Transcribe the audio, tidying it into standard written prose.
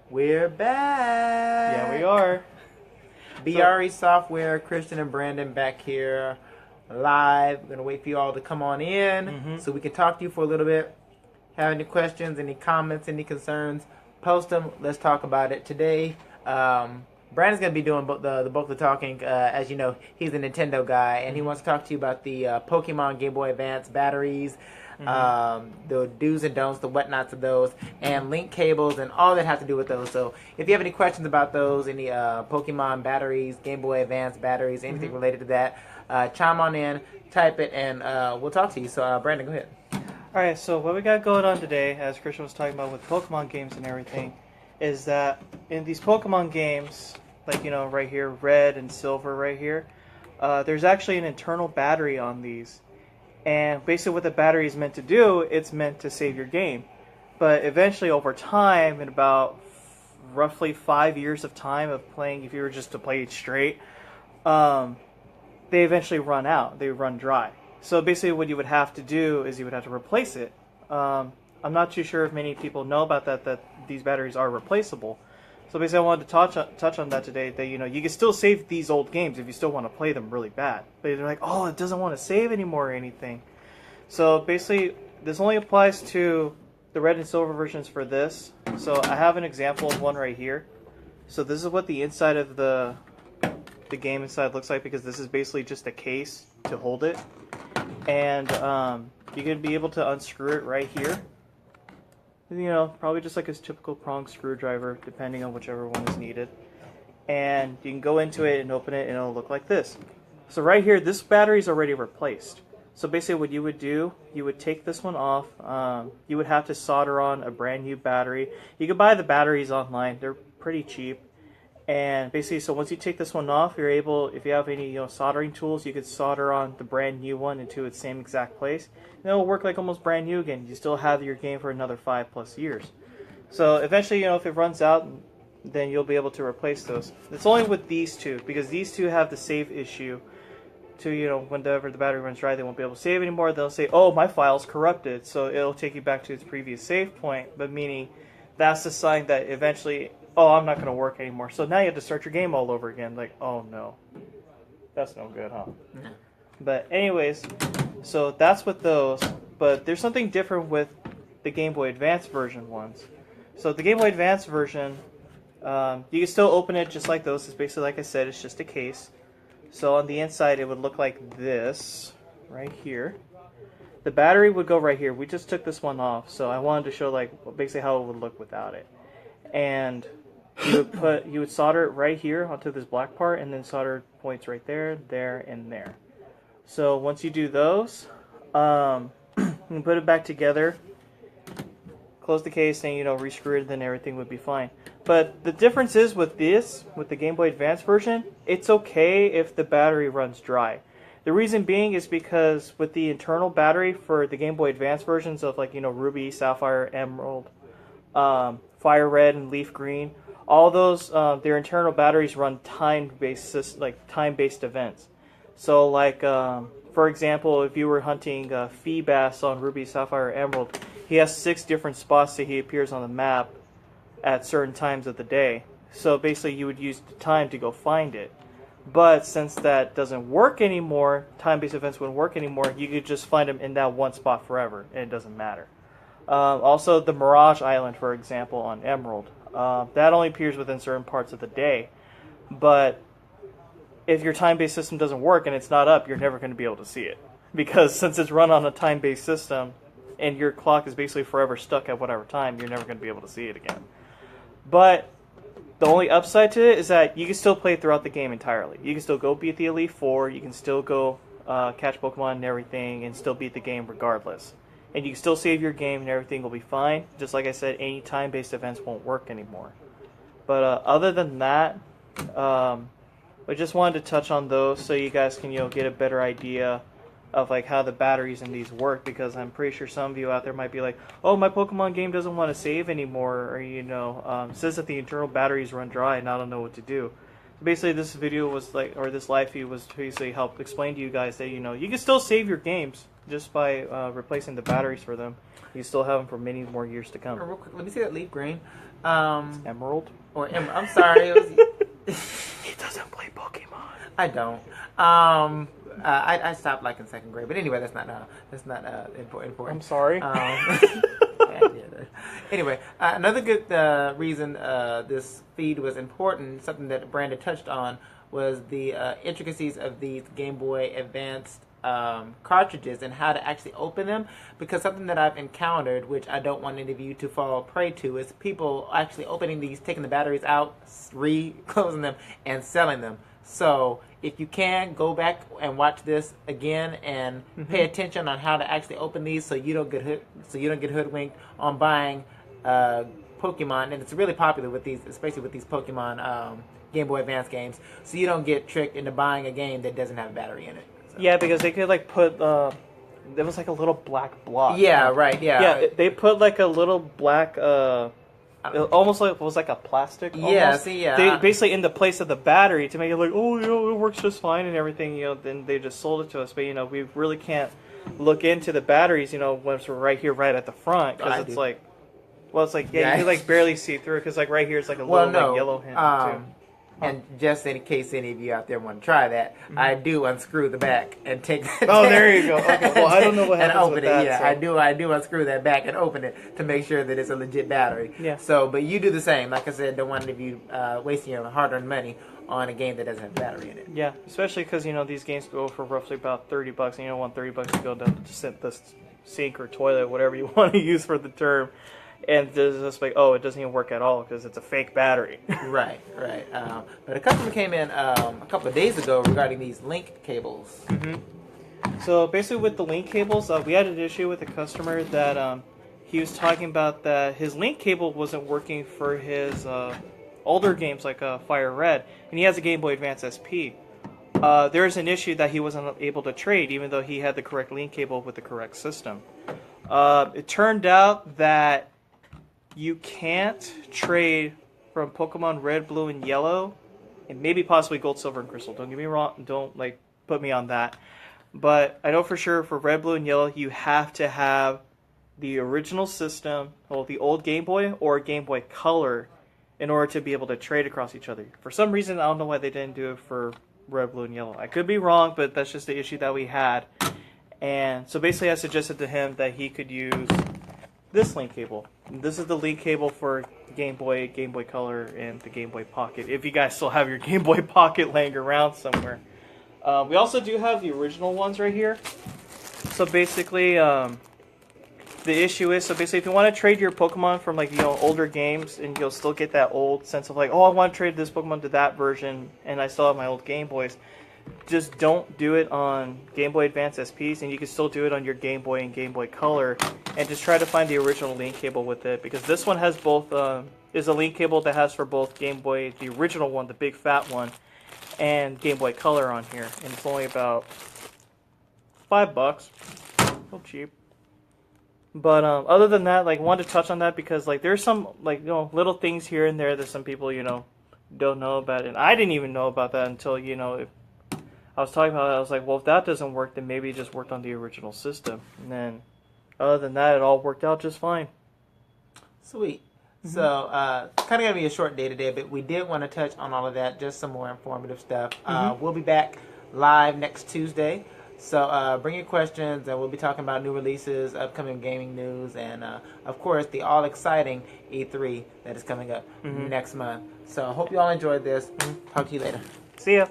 We're back. Yeah, we are. BRE Software, Christian and Brandon back here live. We're going to wait for you all to come on in so we can talk to you for a little bit. Have any questions, any comments, any concerns, post them. Let's talk about it. Today, Brandon's going to be doing the bulk of the talking. As you know, he's a Nintendo guy, and he wants to talk to you about the Pokemon Game Boy Advance batteries, the do's and don'ts, the whatnots of those, and link cables, and all that has to do with those. So if you have any questions about those, any Pokemon batteries, Game Boy Advance batteries, anything related to that, chime on in, type it, and we'll talk to you. So, Brandon, go ahead. Alright, so what we got going on today, as Christian was talking about with Pokemon games and everything, is that in these Pokemon games, like, you know, right here, red and silver right here, there's actually an internal battery on these. And basically what the battery is meant to do, it's meant to save your game. But eventually over time, in about roughly 5 years of time of playing, if you were just to play it straight, they eventually run out. They run dry. So basically what you would have to do is you would have to replace it. I'm not too sure if many people know about that these batteries are replaceable. So basically I wanted to touch on that today, that, you know, you can still save these old games if you still want to play them really bad. But they're like, oh, it doesn't want to save anymore or anything. So basically this only applies to the red and silver versions for this. So I have an example of one right here. So this is what the inside of the game inside looks like, because this is basically just a case to hold it. And you're going to be able to unscrew it right here. You know, probably just like a typical prong screwdriver, depending on whichever one is needed. And you can go into it and open it, and it'll look like this. So right here, this battery is already replaced. So basically what you would do, you would take this one off. You would have to solder on a brand new battery. You can buy the batteries online. They're pretty cheap. And basically, so once you take this one off, you're able, if you have any, you know, soldering tools, you could solder on the brand new one into its same exact place. And it'll work like almost brand new again. You still have your game for another 5+ years. So eventually, you know, if it runs out, then you'll be able to replace those. It's only with these two, because these two have the save issue. To, you know, whenever the battery runs dry, they won't be able to save anymore. They'll say, oh, my file's corrupted. So it'll take you back to its previous save point, but meaning that's the sign that eventually, oh, I'm not going to work anymore. So now you have to start your game all over again. Like, oh no. That's no good, huh? No. But anyways, so that's with those. But there's something different with the Game Boy Advance version ones. So the Game Boy Advance version, you can still open it just like those. It's basically, like I said, it's just a case. So on the inside, it would look like this, right here. The battery would go right here. We just took this one off, so I wanted to show like basically how it would look without it. And you would solder it right here onto this black part, and then solder points right there, there, and there. So once you do those, you can put it back together, close the case, and, you know, rescrew it, then everything would be fine. But the difference is with this, with the Game Boy Advance version, it's okay if the battery runs dry. The reason being is because with the internal battery for the Game Boy Advance versions of, like, you know, Ruby, Sapphire, Emerald, Fire Red, and Leaf Green, all those, their internal batteries run time-based events. So, like, for example, if you were hunting Feebas on Ruby, Sapphire, Emerald, he has 6 different spots that he appears on the map at certain times of the day. So basically you would use the time to go find it. But since that doesn't work anymore, time-based events wouldn't work anymore, you could just find them in that one spot forever, and it doesn't matter. Also, the Mirage Island, for example, on Emerald, that only appears within certain parts of the day. But if your time-based system doesn't work and it's not up, you're never going to be able to see it. Because since it's run on a time-based system, and your clock is basically forever stuck at whatever time, you're never going to be able to see it again. But the only upside to it is that you can still play throughout the game entirely. You can still go beat the Elite Four, you can still go catch Pokemon and everything, and still beat the game regardless. And you can still save your game and everything will be fine. Just like I said, any time-based events won't work anymore. But other than that, I just wanted to touch on those so you guys can, you know, get a better idea of like how the batteries in these work, because I'm pretty sure some of you out there might be like, oh, my Pokemon game doesn't want to save anymore, or, you know, says that the internal batteries run dry and I don't know what to do. Basically, this live feed was basically help explain to you guys that, you know, you can still save your games just by replacing the batteries for them. You still have them for many more years to come. Real quick, let me see that leaf green. Emerald? I'm sorry. He doesn't play Pokemon. I don't. I stopped like in second grade, but anyway, that's not important. I'm sorry. Anyway, another good reason this feed was important, something that Brandon touched on, was the intricacies of these Game Boy Advanced cartridges and how to actually open them. Because something that I've encountered, which I don't want any of you to fall prey to, is people actually opening these, taking the batteries out, re-closing them, and selling them. So if you can, go back and watch this again and pay attention on how to actually open these, so you don't get hoodwinked on buying Pokemon. And it's really popular with these, especially with these Pokemon Game Boy Advance games. So you don't get tricked into buying a game that doesn't have a battery in it. So. Yeah, because they could like put there was like a little black block. Yeah, right. Yeah. Yeah, they put like a little black. Almost like it was like a plastic. Yeah, almost. see, yeah. They basically in the place of the battery to make it like, oh, it works just fine and everything. Then they just sold it to us. But we really can't look into the batteries. Once we're right here, right at the front, because it's like, you can like barely see through because like right here it's like a little like yellow hint too. And just in case any of you out there want to try that, I do unscrew the back and take that. Oh, there you go. Okay, well, I don't know what happens with that. Yeah, so. I do unscrew that back and open it to make sure that it's a legit battery. Yeah. So, but you do the same. Like I said, don't want any of you wasting your hard-earned money on a game that doesn't have a battery in it. Yeah, especially because these games go for roughly about $30, and you don't want $30 to go down to the sink or toilet, whatever you want to use for the term. And there's just like, it doesn't even work at all because it's a fake battery. Right. But a customer came in a couple of days ago regarding these link cables. So basically with the link cables, we had an issue with a customer that he was talking about that his link cable wasn't working for his older games like Fire Red, and he has a Game Boy Advance SP. There's an issue that he wasn't able to trade even though he had the correct link cable with the correct system. It turned out that you can't trade from Pokemon Red, Blue, and Yellow, and maybe possibly Gold, Silver, and Crystal. Don't get me wrong. Don't put me on that. But I know for sure for Red, Blue, and Yellow, you have to have the original system, the old Game Boy or Game Boy Color, in order to be able to trade across each other. For some reason, I don't know why they didn't do it for Red, Blue, and Yellow. I could be wrong, but that's just the issue that we had. And so basically I suggested to him that he could use this link cable. This is the link cable for Game Boy Color, and the Game Boy Pocket, if you guys still have your Game Boy Pocket laying around somewhere. We also do have the original ones right here. So basically, the issue is, if you want to trade your Pokemon from older games, and you'll still get that old sense of I want to trade this Pokemon to that version, and I still have my old Game Boys, just don't do it on Game Boy Advance SPs, and you can still do it on your Game Boy and Game Boy Color, and just try to find the original link cable with it, because this one has both, is a link cable that has for both Game Boy, the original one, the big fat one, and Game Boy Color on here, and it's only about $5, so cheap. But other than that, wanted to touch on that because there's some little things here and there that some people don't know about, and I didn't even know about that until I was talking about it. I was like, well, if that doesn't work, then maybe it just worked on the original system. And then, other than that, it all worked out just fine. Sweet. So, kind of going to be a short day today, but we did want to touch on all of that, just some more informative stuff. We'll be back live next Tuesday. So, bring your questions, and we'll be talking about new releases, upcoming gaming news, and, of course, the all-exciting E3 that is coming up next month. So, I hope you all enjoyed this. Talk to you later. See ya.